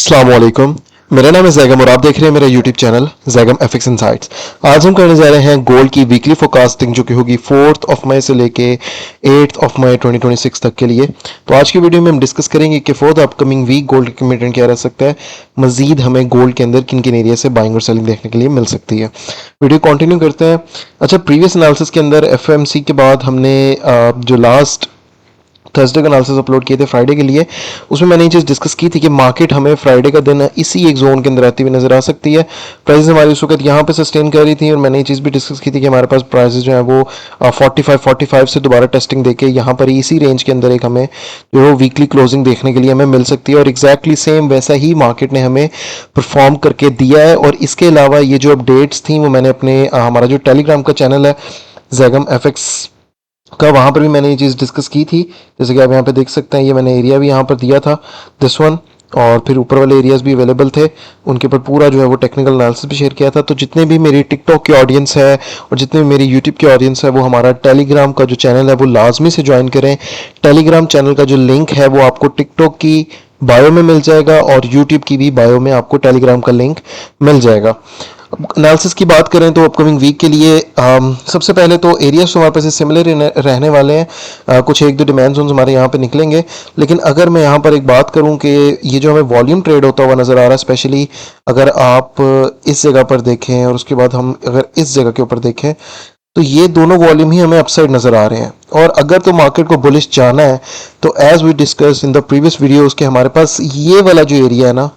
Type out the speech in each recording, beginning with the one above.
अस्सलाम वालेकुम। मेरा नाम है जैगम और आप देख रहे हैं मेरा YouTube channel Zaigham FX insights. आज हम करने जा रहे हैं गोल्ड की वीकली फोरकास्टिंग जो कि होगी 4 मई से लेके 8 मई 2026 तक के लिए। तो आज की वीडियो में हम डिस्कस करेंगे कि for the upcoming week gold की कमिटमेंट क्या रह सकता है, मजीद हमें गोल्ड के अंदर किन किन एरिया से बाइंग और सेलिंग देखने के लिए मिल सकती है। वीडियो कंटिन्यू करते हैं। अच्छा, प्रीवियस एनालिसिस के अंदर एफएमसी के बाद हमने जो लास्ट थर्सडे का एनालिसिस अपलोड किए थे फ्राइडे के लिए, उसमें मैंने ये चीज़ डिस्कस की थी कि मार्केट हमें फ्राइडे का दिन इसी एक जोन के अंदर आती हुई नजर आ सकती है। प्राइसेस हमारी उस वक्त यहाँ पे सस्टेन कर रही थी और मैंने ये चीज़ भी डिस्कस की थी कि हमारे पास प्राइसेस जो है वो 45 से दोबारा टेस्टिंग देके यहाँ पर इसी रेंज के अंदर एक हमें जो है वीकली क्लोजिंग देखने के लिए हमें मिल सकती है। और एग्जैक्टली सेम वैसा ही मार्केट ने हमें परफॉर्म करके दिया है। और इसके अलावा ये जो अपडेट्स थी वो मैंने अपने हमारा जो टेलीग्राम का चैनल है जैगम एफएक्स का, वहाँ पर भी मैंने ये चीज़ डिस्कस की थी। जैसे कि आप यहाँ पे देख सकते हैं, ये मैंने एरिया भी यहाँ पर दिया था, दिस वन, और फिर ऊपर वाले एरियाज भी अवेलेबल थे, उनके ऊपर पूरा जो है वो टेक्निकल एनालिसिस भी शेयर किया था। तो जितने भी मेरी टिकटॉक की ऑडियंस है और जितने भी मेरी यूट्यूब की ऑडियंस है वो हमारा टेलीग्राम का जो चैनल है वो लाजमी से ज्वाइन करें। टेलीग्राम चैनल का जो लिंक है वो आपको टिकटॉक की बायो में मिल जाएगा और यूट्यूब की भी बायो में आपको टेलीग्राम का लिंक मिल जाएगा। एनालिसिस की बात करें तो अपकमिंग वीक के लिए सबसे पहले तो एरियाज तो हमारे पास सिमिलर रहने वाले हैं। कुछ एक दो डिमांड जोन्स हमारे यहाँ पे निकलेंगे, लेकिन अगर मैं यहाँ पर एक बात करूँ कि ये जो हमें वॉल्यूम ट्रेड होता हुआ नज़र आ रहा है, स्पेशली अगर आप इस जगह पर देखें और उसके बाद हम अगर इस जगह के ऊपर देखें, तो ये दोनों वॉल्यूम ही हमें अपसाइड नज़र आ रहे हैं। और अगर तो मार्केट को बुलिश जाना है तो as we discuss in the previous videos के हमारे पास ये वाला जो एरिया है ना,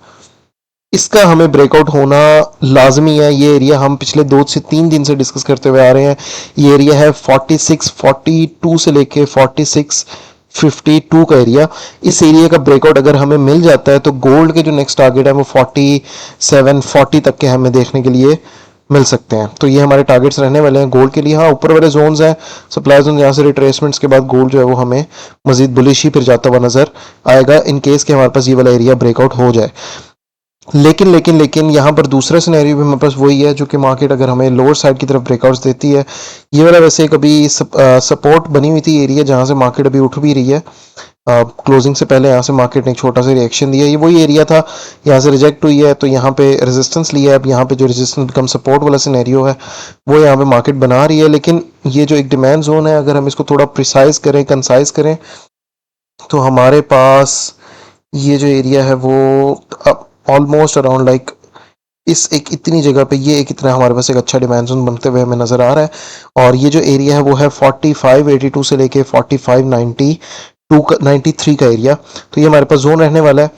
इसका हमें ब्रेकआउट होना लाजमी है। ये एरिया हम पिछले 2 से 3 दिन से डिस्कस करते हुए आ रहे हैं। ये एरिया है 4642 से लेके 4652 का एरिया। इस एरिया का ब्रेकआउट अगर हमें मिल जाता है तो गोल्ड के जो नेक्स्ट टारगेट है वो 4740 तक के हमें देखने के लिए मिल सकते हैं। तो ये हमारे टारगेट्स रहने वाले हैं गोल्ड के लिए। हाँ, ऊपर वाले जोन्स हैं, सप्लाई जोन, यहाँ से रिट्रेसमेंट्स के बाद गोल्ड जो है वो हमें मजीद बुलिश ही फिर जाता हुआ नजर आएगा इन केस के हमारे पास ये वाला एरिया ब्रेकआउट हो जाए। लेकिन यहाँ पर दूसरा सिनेरियो भी हमारे पास वही है, जो कि मार्केट अगर हमें लोअर साइड की तरफ ब्रेकआउट्स देती है। ये वाला वैसे एक अभी सपोर्ट बनी हुई थी एरिया जहाँ से मार्केट अभी उठ भी रही है। क्लोजिंग से पहले यहाँ से मार्केट ने एक छोटा सा रिएक्शन दिया, ये वही एरिया था, यहाँ से रिजेक्ट हुई है तो यहाँ पे रेजिस्टेंस लिया है। अब यहाँ पे जो रेजिस्टेंस बिकम सपोर्ट वाला सिनेरियो है वो यहाँ पे मार्केट बना रही है। लेकिन ये जो एक डिमांड जोन है, अगर हम इसको थोड़ा प्रिसाइज करें, कंसाइज करें, तो हमारे पास ये जो एरिया है वो ऑलमोस्ट अराउंड लाइक इस एक इतनी जगह पे ये एक इतना हमारे पास एक अच्छा डिमांड जोन बनते हुए हमें नज़र आ रहा है। और ये जो एरिया है वो है 4582 से लेके 4593 का एरिया। तो ये हमारे पास जोन रहने वाला है,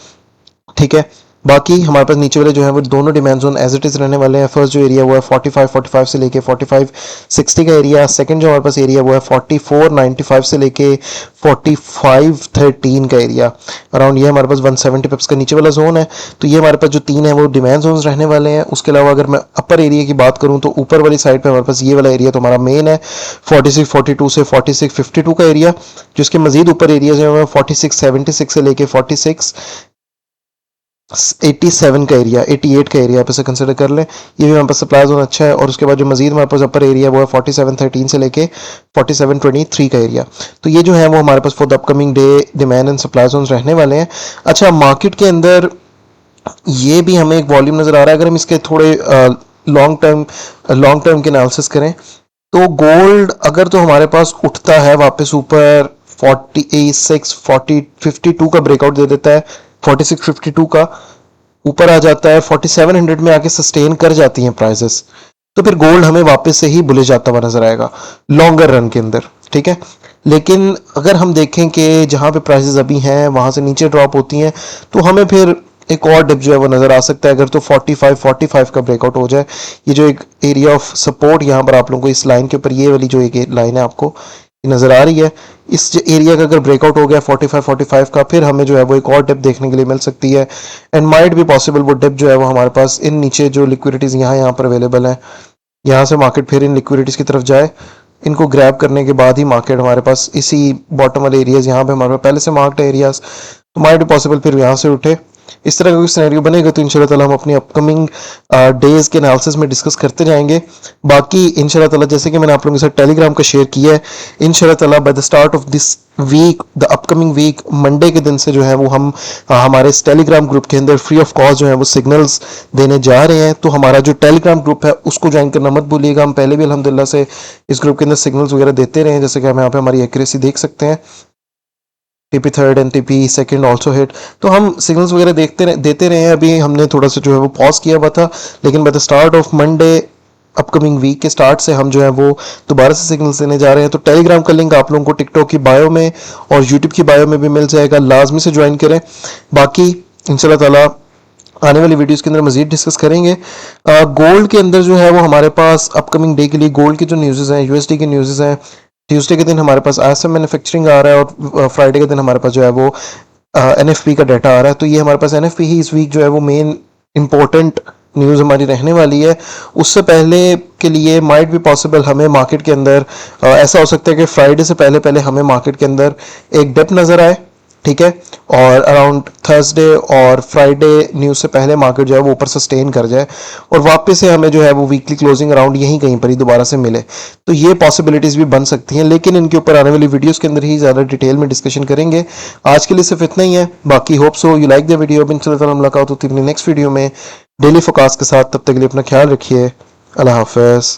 ठीक है। बाकी हमारे पास नीचे वाले जो है वो दोनों demand zone as it is रहने वाले हैं। फर्स्ट जो एरिया वो है 4545 से लेके 4560 का एरिया। सेकंड जो हमारे पास एरिया वो है 4495 से लेके 4513 का एरिया। अराउंड ये हमारे पास 170 पिप्स का नीचे वाला जोन है। तो ये हमारे पास जो तीन है वो डिमांड जोन्स रहने वाले हैं। उसके अलावा अगर मैं अपर एरिया की बात करूँ तो ऊपर वाली साइड पे हमारे पास ये वाला एरिया तो हमारा मेन है 4642 से 4652 का एरिया। जिसके मजीद ऊपर एरियाज हैं 4676 से लेके 47 का एरिया, 88 का एरिया आप इसे कंसिडर कर लें। ये भी हमारे पास सप्लाई जोन अच्छा है। और उसके बाद जो मजीद हमारे पास अपर एरिया वो है 4713 से लेके 4723 का एरिया। तो ये जो है वो हमारे पास for the upcoming day demand and supply zone रहने वाले हैं। अच्छा, मार्केट के अंदर ये भी हमें एक वॉल्यूम नज़र आ रहा है। अगर हम इसके थोड़े लॉन्ग टर्म के एनालिसिस करें तो गोल्ड अगर तो हमारे पास उठता है वापस ऊपर 52 का ब्रेकआउट दे देता है, 4652 का ऊपर आ जाता है, 4700 में आके सस्टेन कर जाती हैं प्राइसेस, तो फिर गोल्ड हमें वापस से ही बुलिश जाता हुआ नजर आएगा लॉन्गर रन के अंदर, ठीक है। लेकिन अगर हम देखें कि जहां पे प्राइसेस अभी हैं वहां से नीचे ड्रॉप होती हैं तो हमें फिर एक और डिप जो है वो नज़र आ सकता है। अगर तो 45 का ब्रेकआउट हो जाए, ये जो एक एरिया ऑफ सपोर्ट यहाँ पर आप लोगों को इस लाइन के ऊपर ये वाली जो एक लाइन है आपको नज़र आ रही है, इस एरिया का अगर ब्रेकआउट हो गया 45 का, फिर हमें जो है वो एक और डिप देखने के लिए मिल सकती है। एंड माइट भी पॉसिबल वो डिप जो है वो हमारे पास इन नीचे जो लिक्विडिटीज़ यहाँ पर अवेलेबल है, यहाँ से मार्केट फिर इन लिक्विडिटीज़ की तरफ जाए। इनको ग्रैब करने के बाद ही मार्केट हमारे पास इसी बॉटम वाले एरियाज यहाँ पे हमारे पास पहले से मार्क्ड एरियाज, तो माइट भी पॉसिबल फिर यहाँ से उठे इस तरह का कोई सिनेरियो बनेगा तो इंशाल्लाह ताला हम अपनी अपकमिंग डेज के एनालिसिस में डिस्कस करते जाएंगे। बाकी इंशाल्लाह ताला जैसे कि मैंने आप लोगों के साथ टेलीग्राम का शेयर किया है, इंशाल्लाह ताला by the start of this week, the upcoming week, Monday के दिन से जो है वो हम हमारे इस टेलीग्राम ग्रुप के अंदर फ्री ऑफ कॉस्ट जो है वो सिग्नल्स देने जा रहे हैं। तो हमारा जो टेलीग्राम ग्रुप है उसको ज्वाइन करना मत भूलिएगा। हम पहले भी अल्हम्दुलिल्लाह से इस ग्रुप के अंदर सिग्नल्स वगैरह देते रहे हैं, जैसे कि हम यहाँ पे हमारी एक्यूरेसी देख सकते हैं, TP third and TP second also hit. तो हम सिग्नल्स वगैरह देते रहे हैं। अभी हमने थोड़ा सा जो है वो पॉज किया हुआ था, लेकिन by the start of Monday upcoming week के स्टार्ट से हम जो है वो दोबारा से सिग्नल्स देने जा रहे हैं। तो टेलीग्राम का लिंक आप लोगों को टिकटॉक की बायो में और यूट्यूब की बायो में भी मिल जाएगा, लाजमी से ज्वाइन करें। बाकी इंशाल्लाह ताला आने वाली वीडियोस के अंदर मजीद डिस्कस करेंगे। गोल्ड के अंदर जो है वो हमारे पास अपकमिंग डे के लिए गोल्ड की जो न्यूज़ हैं, यूएसडी की न्यूज़ हैं, ट्यूसडे के दिन हमारे पास आईएसएम मैन्युफैक्चरिंग आ रहा है और फ्राइडे के दिन हमारे पास जो है वो एनएफपी का डाटा आ रहा है। तो ये हमारे पास एनएफपी ही इस वीक जो है वो मेन इंपॉर्टेंट न्यूज़ हमारी रहने वाली है। उससे पहले के लिए माइट भी पॉसिबल हमें मार्केट के अंदर ऐसा हो सकता है कि फ्राइडे से पहले पहले हमें मार्केट के अंदर एक डिप नज़र आए, ठीक है, और अराउंड थर्सडे और फ्राइडे न्यूज़ से पहले मार्केट जो है वो ऊपर सस्टेन कर जाए और वापस से हमें जो है वो वीकली क्लोजिंग अराउंड यहीं कहीं पर ही दोबारा से मिले। तो ये पॉसिबिलिटीज़ भी बन सकती हैं, लेकिन इनके ऊपर आने वाली वीडियोस के अंदर ही ज़्यादा डिटेल में डिस्कशन करेंगे। आज के लिए सिर्फ इतना ही है। बाकी hope so you like the video. इंशाल्लाह मुलाकात होती है अपनी नेक्स्ट वीडियो में डेली फोकास्ट के साथ। तब तक के लिए अपना ख्याल रखिए। अल्लाह हाफ़िज़।